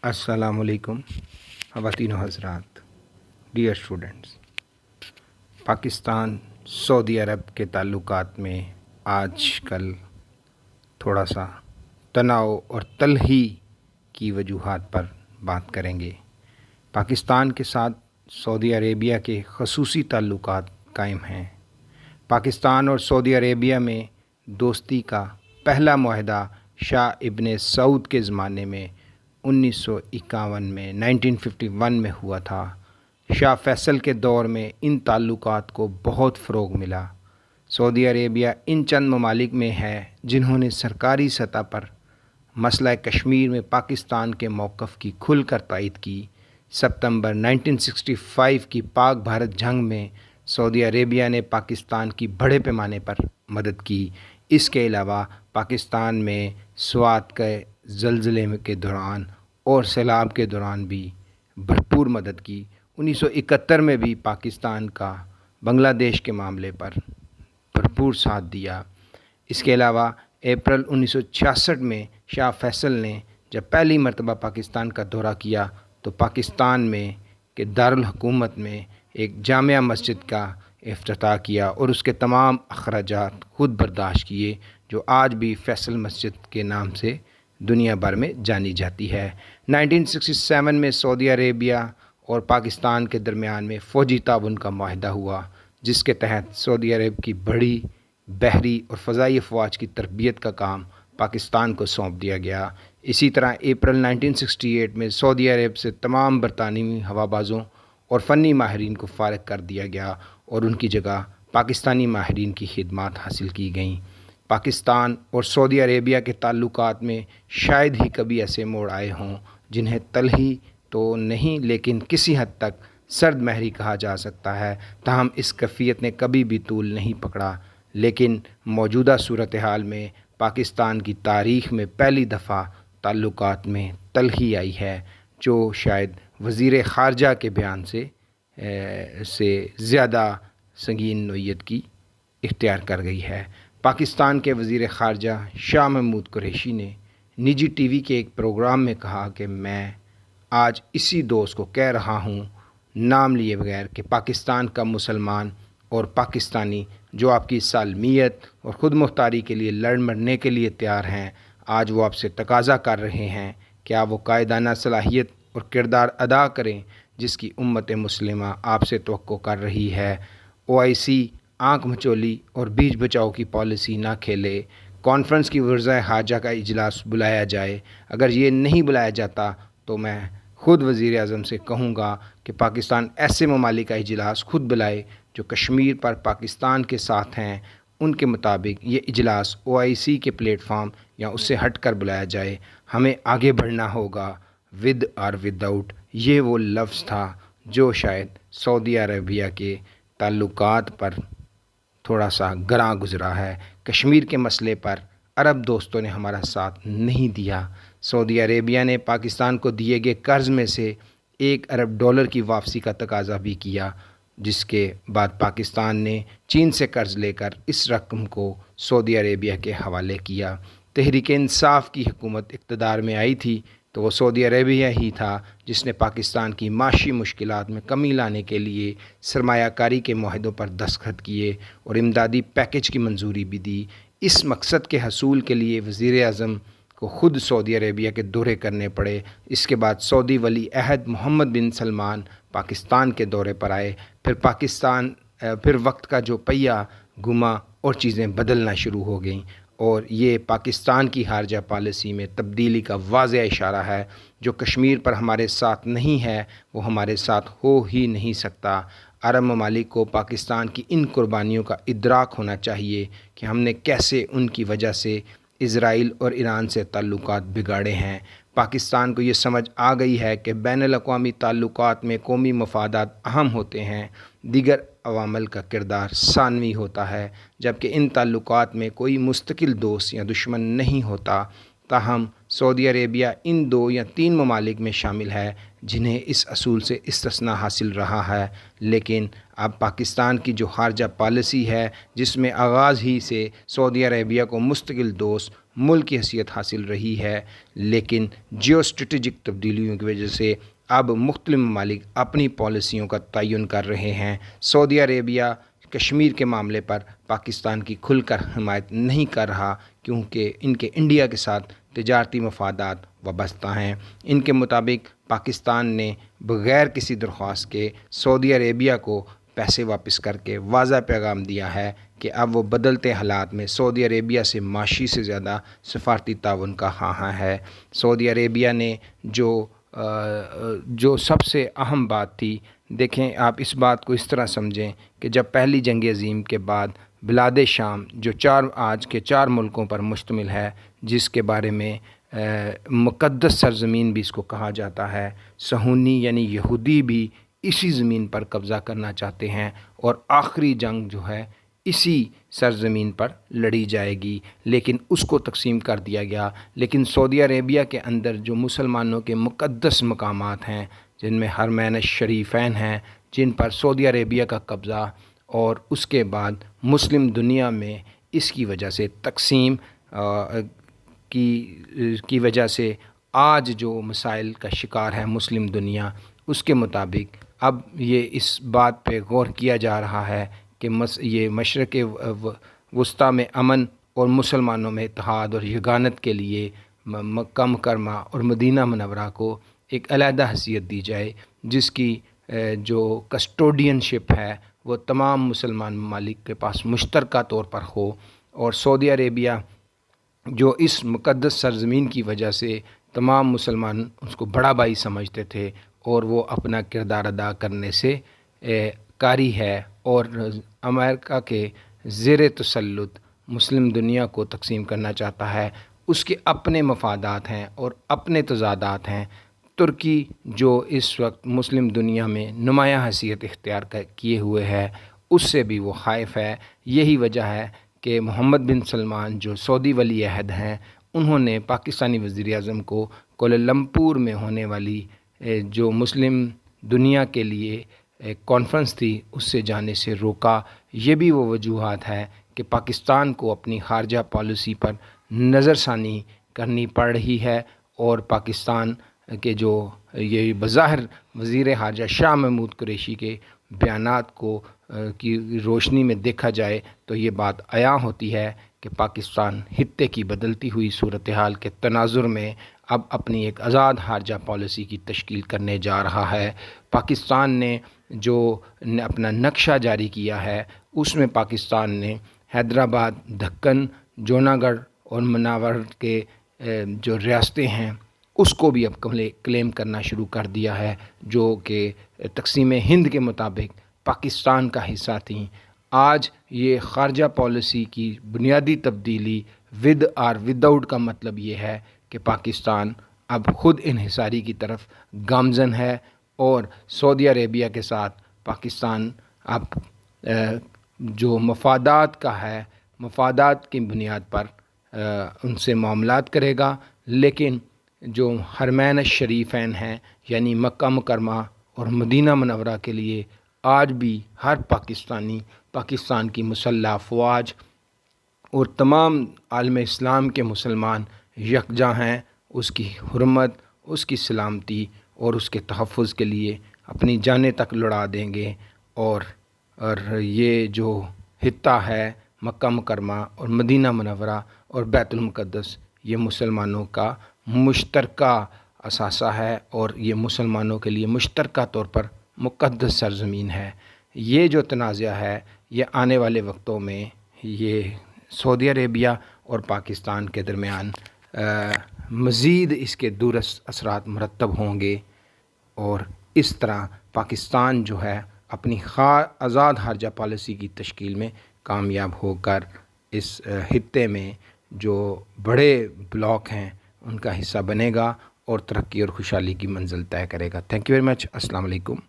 السلام علیکم خواتین و حضرات، ڈیئر اسٹوڈنٹس۔ پاکستان سعودی عرب کے تعلقات میں آج کل تھوڑا سا تناؤ اور تلخی کی وجوہات پر بات کریں گے۔ پاکستان کے ساتھ سعودی عربیہ کے خصوصی تعلقات قائم ہیں۔ پاکستان اور سعودی عربیہ میں دوستی کا پہلا معاہدہ شاہ ابن سعود کے زمانے میں 1951 میں 1951 میں ہوا تھا۔ شاہ فیصل کے دور میں ان تعلقات کو بہت فروغ ملا۔ سعودی عربیہ ان چند ممالک میں ہے جنہوں نے سرکاری سطح پر مسئلہ کشمیر میں پاکستان کے موقف کی کھل کر تائید کی۔ ستمبر 1965 کی پاک بھارت جنگ میں سعودی عربیہ نے پاکستان کی بڑے پیمانے پر مدد کی۔ اس کے علاوہ پاکستان میں سوات کے زلزلے کے دوران اور سیلاب کے دوران بھی بھرپور مدد کی۔ 1971 میں بھی پاکستان کا بنگلہ دیش کے معاملے پر بھرپور ساتھ دیا۔ اس کے علاوہ اپریل 1966 میں شاہ فیصل نے جب پہلی مرتبہ پاکستان کا دورہ کیا تو پاکستان میں کے دارالحکومت میں ایک جامع مسجد کا افتتاح کیا اور اس کے تمام اخراجات خود برداشت کیے، جو آج بھی فیصل مسجد کے نام سے دنیا بھر میں جانی جاتی ہے۔ 1967 میں سعودی عربیہ اور پاکستان کے درمیان میں فوجی تعاون کا معاہدہ ہوا، جس کے تحت سعودی عرب کی بڑی بحری اور فضائی افواج کی تربیت کا کام پاکستان کو سونپ دیا گیا۔ اسی طرح اپریل 1968 میں سعودی عرب سے تمام برطانوی ہوا بازوں اور فنی ماہرین کو فارغ کر دیا گیا اور ان کی جگہ پاکستانی ماہرین کی خدمات حاصل کی گئیں۔ پاکستان اور سعودی عربیہ کے تعلقات میں شاید ہی کبھی ایسے موڑ آئے ہوں جنہیں تلخی تو نہیں لیکن کسی حد تک سرد مہری کہا جا سکتا ہے۔ تاہم اس کیفیت نے کبھی بھی طول نہیں پکڑا، لیکن موجودہ صورتحال میں پاکستان کی تاریخ میں پہلی دفعہ تعلقات میں تلخی آئی ہے، جو شاید وزیر خارجہ کے بیان سے زیادہ سنگین نوعیت کی اختیار کر گئی ہے۔ پاکستان کے وزیر خارجہ شاہ محمود قریشی نے نجی ٹی وی کے ایک پروگرام میں کہا کہ میں آج اسی دوست کو کہہ رہا ہوں، نام لیے بغیر، کہ پاکستان کا مسلمان اور پاکستانی جو آپ کی سالمیت اور خود مختاری کے لیے لڑ مرنے کے لیے تیار ہیں، آج وہ آپ سے تقاضا کر رہے ہیں کہ آپ وہ قائدانہ صلاحیت اور کردار ادا کریں جس کی امت مسلمہ آپ سے توقع کر رہی ہے۔ OIC آنکھ مچولی اور بیچ بچاؤ کی پالیسی نہ کھیلے۔ کانفرنس کی وزراء خارجہ کا اجلاس بلایا جائے۔ اگر یہ نہیں بلایا جاتا تو میں خود وزیر اعظم سے کہوں گا کہ پاکستان ایسے ممالک کا اجلاس خود بلائے جو کشمیر پر پاکستان کے ساتھ ہیں۔ ان کے مطابق یہ اجلاس OIC کے پلیٹ فارم یا اس سے ہٹ کر بلایا جائے۔ ہمیں آگے بڑھنا ہوگا۔ ود اور وداؤٹ، یہ وہ لفظ تھا جو شاید سعودی عربیہ کے تعلقات پر تھوڑا سا گراں گزرا ہے۔ کشمیر کے مسئلے پر عرب دوستوں نے ہمارا ساتھ نہیں دیا۔ سعودی عربیہ نے پاکستان کو دیے گئے قرض میں سے $1 ارب کی واپسی کا تقاضا بھی کیا، جس کے بعد پاکستان نے چین سے قرض لے کر اس رقم کو سعودی عربیہ کے حوالے کیا۔ تحریک انصاف کی حکومت اقتدار میں آئی تھی تو وہ سعودی عربیہ ہی تھا جس نے پاکستان کی معاشی مشکلات میں کمی لانے کے لیے سرمایہ کاری کے معاہدوں پر دستخط کیے اور امدادی پیکج کی منظوری بھی دی۔ اس مقصد کے حصول کے لیے وزیر اعظم کو خود سعودی عربیہ کے دورے کرنے پڑے۔ اس کے بعد سعودی ولی عہد محمد بن سلمان پاکستان کے دورے پر آئے۔ پھر وقت کا جو پہیہ گھما اور چیزیں بدلنا شروع ہو گئیں، اور یہ پاکستان کی خارجہ پالیسی میں تبدیلی کا واضح اشارہ ہے۔ جو کشمیر پر ہمارے ساتھ نہیں ہے وہ ہمارے ساتھ ہو ہی نہیں سکتا۔ عرب ممالک کو پاکستان کی ان قربانیوں کا ادراک ہونا چاہیے کہ ہم نے کیسے ان کی وجہ سے اسرائیل اور ایران سے تعلقات بگاڑے ہیں۔ پاکستان کو یہ سمجھ آ گئی ہے کہ بین الاقوامی تعلقات میں قومی مفادات اہم ہوتے ہیں، دیگر عوامل کا کردار ثانوی ہوتا ہے، جبکہ ان تعلقات میں کوئی مستقل دوست یا دشمن نہیں ہوتا۔ تاہم سعودی عربیہ ان 2 یا 3 ممالک میں شامل ہے جنہیں اس اصول سے استثناء حاصل رہا ہے، لیکن اب پاکستان کی جو خارجہ پالیسی ہے، جس میں آغاز ہی سے سعودی عربیہ کو مستقل دوست ملک کی حیثیت حاصل رہی ہے، لیکن جیو اسٹریٹجک تبدیلیوں کی وجہ سے اب مختلف ممالک اپنی پالیسیوں کا تعین کر رہے ہیں۔ سعودی عربیہ کشمیر کے معاملے پر پاکستان کی کھل کر حمایت نہیں کر رہا، کیونکہ ان کے انڈیا کے ساتھ تجارتی مفادات وابستہ ہیں۔ ان کے مطابق پاکستان نے بغیر کسی درخواست کے سعودی عربیہ کو پیسے واپس کر کے واضح پیغام دیا ہے کہ اب وہ بدلتے حالات میں سعودی عربیہ سے معاشی سے زیادہ سفارتی تعاون کا خواہاں ہے۔ سعودی عربیہ نے جو سب سے اہم بات تھی، دیکھیں آپ اس بات کو اس طرح سمجھیں کہ جب پہلی جنگ عظیم کے بعد بلاد شام جو آج کے 4 ملکوں پر مشتمل ہے، جس کے بارے میں مقدس سرزمین بھی اس کو کہا جاتا ہے، صہیونی یعنی یہودی بھی اسی زمین پر قبضہ کرنا چاہتے ہیں، اور آخری جنگ جو ہے اسی سرزمین پر لڑی جائے گی، لیکن اس کو تقسیم کر دیا گیا۔ لیکن سعودی عربیہ کے اندر جو مسلمانوں کے مقدس مقامات ہیں، جن میں حرمین الشریفین ہیں، جن پر سعودی عربیہ کا قبضہ، اور اس کے بعد مسلم دنیا میں اس کی وجہ سے تقسیم کی وجہ سے آج جو مسائل کا شکار ہے مسلم دنیا، اس کے مطابق اب یہ اس بات پہ غور کیا جا رہا ہے کہ یہ مشرق وسطیٰ میں امن اور مسلمانوں میں اتحاد اور یگانت کے لیے مکہ مکرمہ اور مدینہ منورہ کو ایک علیحدہ حیثیت دی جائے، جس کی جو کسٹوڈین شپ ہے وہ تمام مسلمان ممالک کے پاس مشترکہ طور پر ہو، اور سعودی عربیہ جو اس مقدس سرزمین کی وجہ سے تمام مسلمان اس کو بڑا بھائی سمجھتے تھے، اور وہ اپنا کردار ادا کرنے سے کاری ہے، اور امریکہ کے زیر تسلط مسلم دنیا کو تقسیم کرنا چاہتا ہے۔ اس کے اپنے مفادات ہیں اور اپنے تضادات ہیں۔ ترکی جو اس وقت مسلم دنیا میں نمایاں حیثیت اختیار کیے ہوئے ہے، اس سے بھی وہ خائف ہے۔ یہی وجہ ہے کہ محمد بن سلمان جو سعودی ولی عہد ہیں، انہوں نے پاکستانی وزیر اعظم کو کوالالمپور میں ہونے والی جو مسلم دنیا کے لیے کانفرنس تھی اس سے جانے سے روکا۔ یہ بھی وہ وجوہات ہے کہ پاکستان کو اپنی خارجہ پالیسی پر نظر ثانی کرنی پڑ رہی ہے، اور پاکستان کے جو یہ بظاہر وزیر خارجہ شاہ محمود قریشی کے بیانات کو کی روشنی میں دیکھا جائے تو یہ بات عیاں ہوتی ہے کہ پاکستان خطے کی بدلتی ہوئی صورتحال کے تناظر میں اب اپنی ایک آزاد خارجہ پالیسی کی تشکیل کرنے جا رہا ہے۔ پاکستان نے جو اپنا نقشہ جاری کیا ہے، اس میں پاکستان نے حیدرآباد، دکن، جوناگڑھ اور مناور کے جو ریاستیں ہیں اس کو بھی اب کلیم کرنا شروع کر دیا ہے، جو کہ تقسیم ہند کے مطابق پاکستان کا حصہ تھیں۔ آج یہ خارجہ پالیسی کی بنیادی تبدیلی ود اور وداؤٹ کا مطلب یہ ہے کہ پاکستان اب خود انحصاری کی طرف گامزن ہے، اور سعودی عربیہ کے ساتھ پاکستان اب جو مفادات کا ہے، مفادات کی بنیاد پر ان سے معاملات کرے گا، لیکن جو حرمین الشریفین ہیں یعنی مکہ مکرمہ اور مدینہ منورہ کے لیے آج بھی ہر پاکستانی، پاکستان کی مسلح افواج اور تمام عالم اسلام کے مسلمان یکجا ہیں، اس کی حرمت، اس کی سلامتی اور اس کے تحفظ کے لیے اپنی جانیں تک لڑا دیں گے۔ اور یہ جو خطہ ہے مکہ مکرمہ اور مدینہ منورہ اور بیت المقدس، یہ مسلمانوں کا مشترکہ اثاثہ ہے، اور یہ مسلمانوں کے لیے مشترکہ طور پر مقدس سرزمین ہے۔ یہ جو تنازع ہے یہ آنے والے وقتوں میں یہ سعودی عربیہ اور پاکستان کے درمیان مزید اس کے دورس اثرات مرتب ہوں گے، اور اس طرح پاکستان جو ہے اپنی آزاد خارجہ پالیسی کی تشکیل میں کامیاب ہو کر اس خطے میں جو بڑے بلاک ہیں ان کا حصہ بنے گا اور ترقی اور خوشحالی کی منزل طے کرے گا۔ Thank you very much. السلام علیکم۔